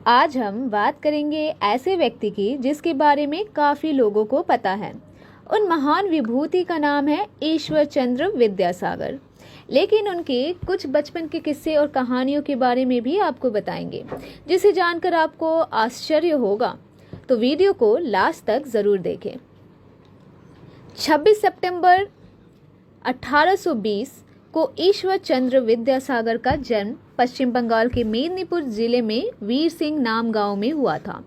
आज हम बात करेंगे ऐसे व्यक्ति की जिसके बारे में काफ़ी लोगों को पता है। उन महान विभूति का नाम है ईश्वर चंद्र विद्यासागर। लेकिन उनके कुछ बचपन के किस्से और कहानियों के बारे में भी आपको बताएंगे, जिसे जानकर आपको आश्चर्य होगा। तो वीडियो को लास्ट तक ज़रूर देखें। 26 सितंबर 1820 को ईश्वर चंद्र विद्यासागर का जन्म पश्चिम बंगाल के मेदिनीपुर जिले में वीर सिंह नाम गांव में हुआ था।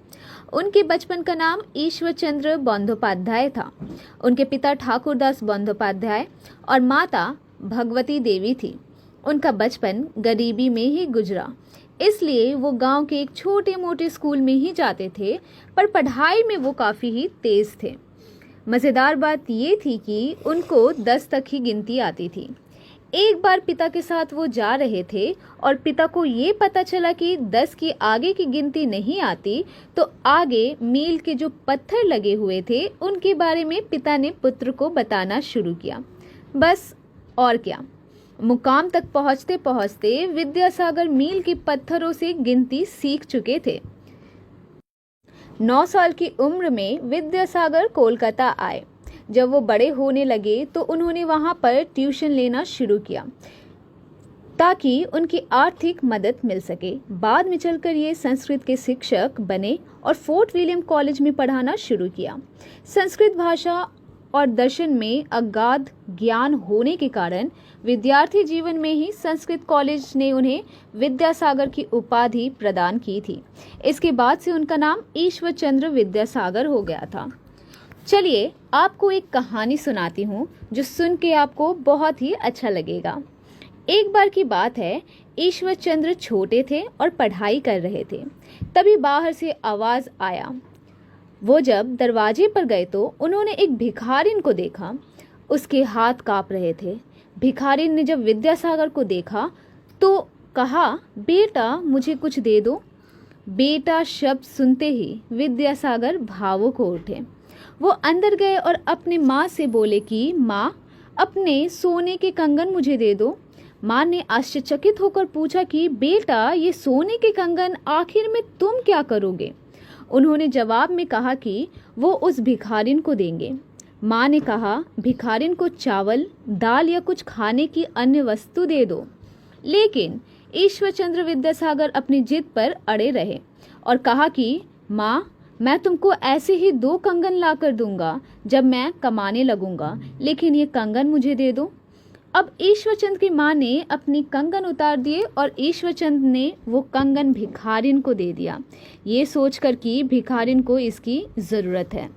उनके बचपन का नाम ईश्वर चंद्र बंदोपाध्याय था। उनके पिता ठाकुरदास बंदोपाध्याय और माता भगवती देवी थी। उनका बचपन गरीबी में ही गुजरा, इसलिए वो गांव के एक छोटे मोटे स्कूल में ही जाते थे, पर पढ़ाई में वो काफ़ी ही तेज़ थे। मज़ेदार बात ये थी कि उनको 10 तक ही गिनती आती थी। एक बार पिता के साथ वो जा रहे थे और पिता को ये पता चला कि 10 की आगे की गिनती नहीं आती, तो आगे मील के जो पत्थर लगे हुए थे उनके बारे में पिता ने पुत्र को बताना शुरू किया। बस और क्या, मुकाम तक पहुँचते पहुँचते विद्यासागर मील के पत्थरों से गिनती सीख चुके थे। 9 साल की उम्र में विद्यासागर कोलकाता आए। जब वो बड़े होने लगे तो उन्होंने वहाँ पर ट्यूशन लेना शुरू किया ताकि उनकी आर्थिक मदद मिल सके। बाद में चलकर ये संस्कृत के शिक्षक बने और फोर्ट विलियम कॉलेज में पढ़ाना शुरू किया। संस्कृत भाषा और दर्शन में अगाध ज्ञान होने के कारण विद्यार्थी जीवन में ही संस्कृत कॉलेज ने उन्हें विद्यासागर की उपाधि प्रदान की थी। इसके बाद से उनका नाम ईश्वर चंद्र विद्यासागर हो गया था। चलिए आपको एक कहानी सुनाती हूँ जो सुन के आपको बहुत ही अच्छा लगेगा। एक बार की बात है, ईश्वर चंद्र छोटे थे और पढ़ाई कर रहे थे। तभी बाहर से आवाज़ आया। वो जब दरवाजे पर गए तो उन्होंने एक भिखारिन को देखा। उसके हाथ काँप रहे थे। भिखारिन ने जब विद्यासागर को देखा तो कहा, बेटा मुझे कुछ दे दो। बेटा शब्द सुनते ही विद्यासागर भावुक हो उठे। वो अंदर गए और अपने माँ से बोले कि माँ, अपने सोने के कंगन मुझे दे दो। माँ ने आश्चर्यचकित होकर पूछा कि बेटा, ये सोने के कंगन आखिर में तुम क्या करोगे? उन्होंने जवाब में कहा कि वो उस भिखारिन को देंगे। माँ ने कहा, भिखारिन को चावल, दाल या कुछ खाने की अन्य वस्तु दे दो। लेकिन ईश्वर चंद्र विद्यासागर अपनी जिद पर अड़े रहे और कहा कि माँ, मैं तुमको ऐसे ही 2 कंगन ला कर दूंगा जब मैं कमाने लगूंगा, लेकिन ये कंगन मुझे दे दो। अब ईश्वरचंद की माँ ने अपनी कंगन उतार दिए और ईश्वरचंद ने वो कंगन भिखारिन को दे दिया, ये सोचकर कि भिखारिन को इसकी ज़रूरत है।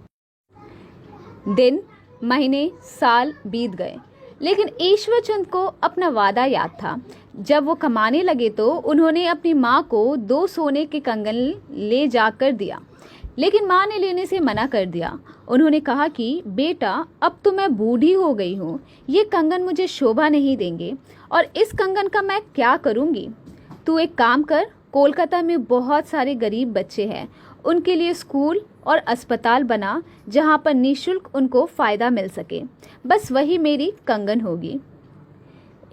दिन, महीने, साल बीत गए, लेकिन ईश्वरचंद को अपना वादा याद था। जब वो कमाने लगे तो उन्होंने अपनी माँ को 2 सोने के कंगन ले जाकर दिया, लेकिन माँ ने लेने से मना कर दिया। उन्होंने कहा कि बेटा, अब तो मैं बूढ़ी हो गई हूँ, ये कंगन मुझे शोभा नहीं देंगे और इस कंगन का मैं क्या करूँगी। तू एक काम कर, कोलकाता में बहुत सारे गरीब बच्चे हैं, उनके लिए स्कूल और अस्पताल बना जहाँ पर निःशुल्क उनको फ़ायदा मिल सके। बस वही मेरी कंगन होगी।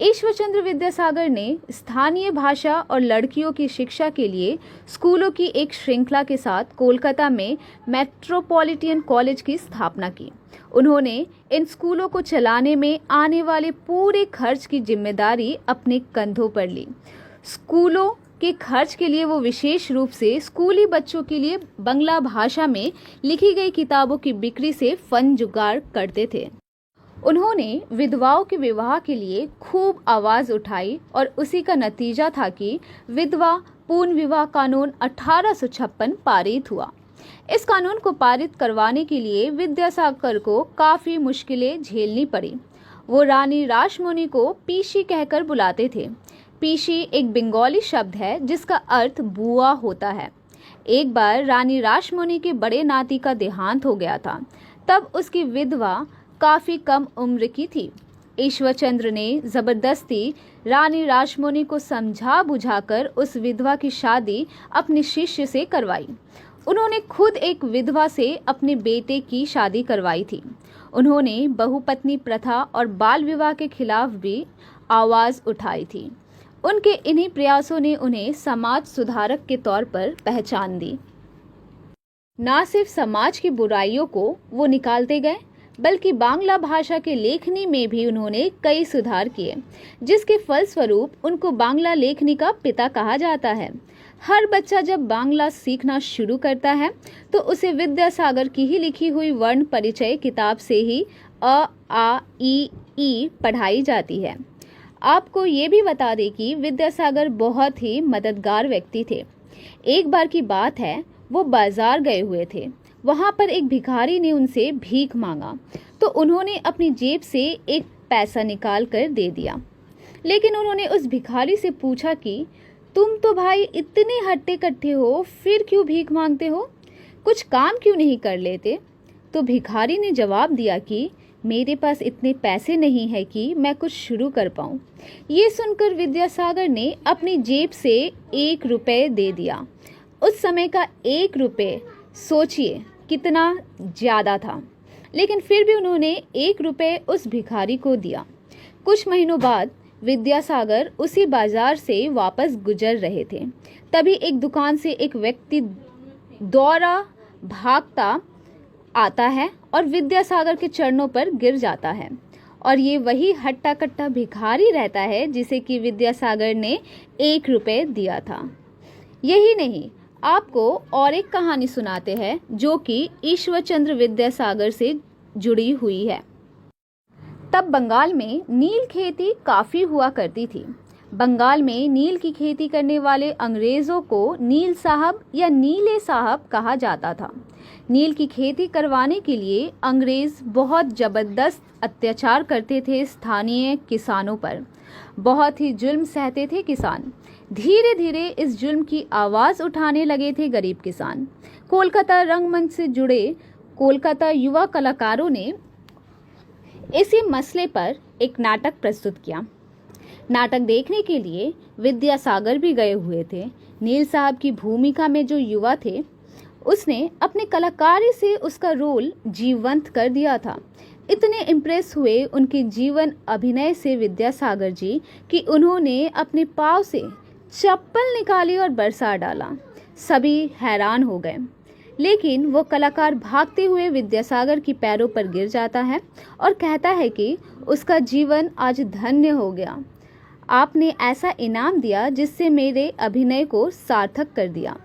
ईश्वर चंद्र विद्यासागर ने स्थानीय भाषा और लड़कियों की शिक्षा के लिए स्कूलों की एक श्रृंखला के साथ कोलकाता में मेट्रोपॉलिटन कॉलेज की स्थापना की। उन्होंने इन स्कूलों को चलाने में आने वाले पूरे खर्च की जिम्मेदारी अपने कंधों पर ली। स्कूलों के खर्च के लिए वो विशेष रूप से स्कूली बच्चों के लिए बंगला भाषा में लिखी गई किताबों की बिक्री से फंड जुगाड़ करते थे। उन्होंने विधवाओं के विवाह के लिए खूब आवाज़ उठाई और उसी का नतीजा था कि विधवा पूर्ण विवाह कानून 1856 पारित हुआ। इस कानून को पारित करवाने के लिए विद्यासागर को काफ़ी मुश्किलें झेलनी पड़ी। वो रानी रासमणी को पीशी कहकर बुलाते थे। पीशी एक बंगाली शब्द है जिसका अर्थ बुआ होता है। एक बार रानी रासमणी के बड़े नाती का देहांत हो गया था। तब उसकी विधवा काफ़ी कम उम्र की थी। ईश्वर चंद्र ने ज़बरदस्ती रानी रासमणी को समझा बुझाकर उस विधवा की शादी अपने शिष्य से करवाई। उन्होंने खुद एक विधवा से अपने बेटे की शादी करवाई थी। उन्होंने बहुपत्नी प्रथा और बाल विवाह के खिलाफ भी आवाज़ उठाई थी। उनके इन्हीं प्रयासों ने उन्हें समाज सुधारक के तौर पर पहचान दी। ना सिर्फ समाज की बुराइयों को वो निकालते गए, बल्कि बांग्ला भाषा के लेखनी में भी उन्होंने कई सुधार किए, जिसके फलस्वरूप उनको बांग्ला लेखनी का पिता कहा जाता है। हर बच्चा जब बांग्ला सीखना शुरू करता है तो उसे विद्यासागर की ही लिखी हुई वर्ण परिचय किताब से ही अ, आ, ई पढ़ाई जाती है। आपको ये भी बता दें कि विद्यासागर बहुत ही मददगार व्यक्ति थे। एक बार की बात है, वो बाजार गए हुए थे। वहाँ पर एक भिखारी ने उनसे भीख मांगा तो उन्होंने अपनी जेब से एक पैसा निकाल कर दे दिया। लेकिन उन्होंने उस भिखारी से पूछा कि तुम तो भाई इतने हट्टे कट्टे हो, फिर क्यों भीख मांगते हो, कुछ काम क्यों नहीं कर लेते? तो भिखारी ने जवाब दिया कि मेरे पास इतने पैसे नहीं है कि मैं कुछ शुरू कर पाऊँ। ये सुनकर विद्यासागर ने अपनी जेब से 1 रुपये दे दिया। उस समय का 1 रुपये सोचिए कितना ज़्यादा था, लेकिन फिर भी उन्होंने 1 रुपये उस भिखारी को दिया। कुछ महीनों बाद विद्यासागर उसी बाजार से वापस गुजर रहे थे। तभी एक दुकान से एक व्यक्ति दौड़ा भागता आता है और विद्यासागर के चरणों पर गिर जाता है। और ये वही हट्टा कट्टा भिखारी रहता है जिसे कि विद्यासागर ने 1 रुपये दिया था। यही नहीं, आपको और एक कहानी सुनाते हैं जो कि ईश्वरचंद्र विद्यासागर से जुड़ी हुई है। तब बंगाल में नील खेती काफ़ी हुआ करती थी। बंगाल में नील की खेती करने वाले अंग्रेज़ों को नील साहब या नीले साहब कहा जाता था। नील की खेती करवाने के लिए अंग्रेज़ बहुत ज़बरदस्त अत्याचार करते थे स्थानीय किसानों पर। बहुत ही जुल्म सहते थे किसान। धीरे धीरे इस जुल्म की आवाज़ उठाने लगे थे गरीब किसान। कोलकाता रंगमंच से जुड़े कोलकाता युवा कलाकारों ने इसी मसले पर एक नाटक प्रस्तुत किया। नाटक देखने के लिए विद्यासागर भी गए हुए थे। नील साहब की भूमिका में जो युवा थे, उसने अपने कलाकारी से उसका रोल जीवंत कर दिया था। इतने इम्प्रेस हुए उनके जीवन अभिनय से विद्यासागर जी कि उन्होंने अपने पाँव से चप्पल निकाली और बरसा डाला। सभी हैरान हो गए। लेकिन वो कलाकार भागते हुए विद्यासागर की पैरों पर गिर जाता है और कहता है कि उसका जीवन आज धन्य हो गया। आपने ऐसा इनाम दिया जिससे मेरे अभिनय को सार्थक कर दिया।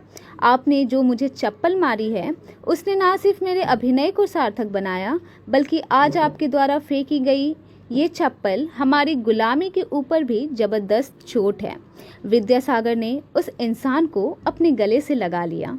आपने जो मुझे चप्पल मारी है उसने ना सिर्फ मेरे अभिनय को सार्थक बनाया, बल्कि आज आपके द्वारा फेंकी गई ये चप्पल हमारी गुलामी के ऊपर भी जबरदस्त चोट है। विद्यासागर ने उस इंसान को अपने गले से लगा लिया।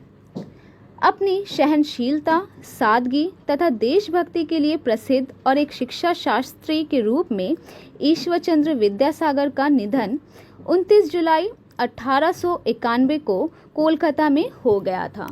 अपनी सहनशीलता, सादगी तथा देशभक्ति के लिए प्रसिद्ध और एक शिक्षा शास्त्री के रूप में ईश्वरचंद्र विद्यासागर का निधन 29 जुलाई 1891 को कोलकाता में हो गया था।